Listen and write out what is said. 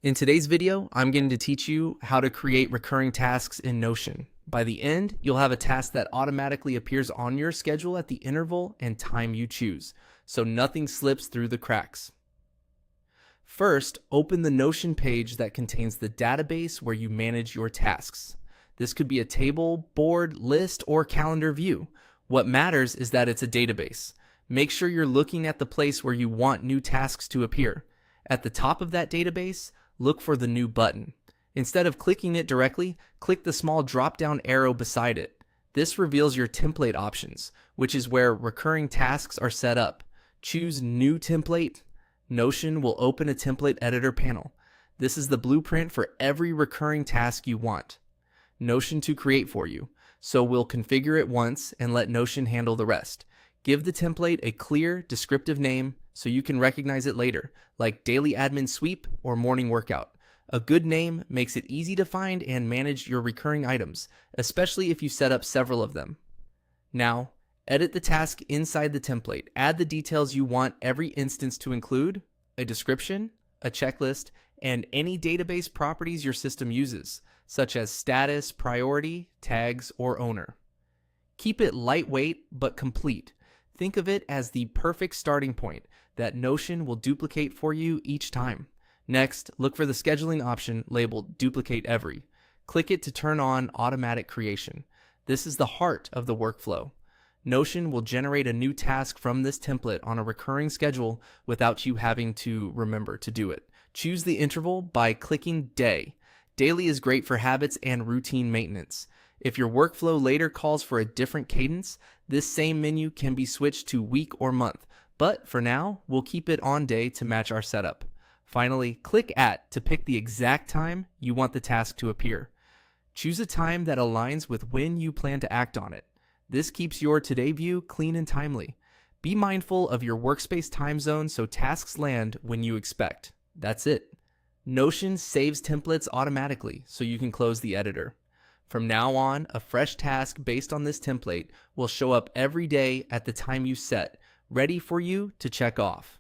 In today's video, I'm going to teach you how to create recurring tasks in Notion. By the end, you'll have a task that automatically appears on your schedule at the interval and time you choose, so nothing slips through the cracks. First, open the Notion page that contains the database where you manage your tasks. This could be a table, board, list, or calendar view. What matters is that it's a database. Make sure you're looking at the place where you want new tasks to appear. At the top of that database, look for the New button. Instead of clicking it directly, click the small drop-down arrow beside it. This reveals your template options, which is where recurring tasks are set up. Choose New Template. Notion will open a template editor panel. This is the blueprint for every recurring task you want Notion to create for you, so we'll configure it once and let Notion handle the rest. Give the template a clear, descriptive name so you can recognize it later, like Daily Admin Sweep or Morning Workout. A good name makes it easy to find and manage your recurring items, especially if you set up several of them. Now, edit the task inside the template. Add the details you want every instance to include: a description, a checklist, and any database properties your system uses, such as status, priority, tags, or owner. Keep it lightweight but complete. Think of it as the perfect starting point that Notion will duplicate for you each time. Next, look for the scheduling option labeled Duplicate Every. Click it to turn on automatic creation. This is the heart of the workflow. Notion will generate a new task from this template on a recurring schedule without you having to remember to do it. Choose the interval by clicking Day. Daily is great for habits and routine maintenance. If your workflow later calls for a different cadence, this same menu can be switched to week or month, but for now, we'll keep it on day to match our setup. Finally, click At to pick the exact time you want the task to appear. Choose a time that aligns with when you plan to act on it. This keeps your Today view clean and timely. Be mindful of your workspace time zone so tasks land when you expect. That's it. Notion saves templates automatically so you can close the editor. From now on, a fresh task based on this template will show up every day at the time you set, ready for you to check off.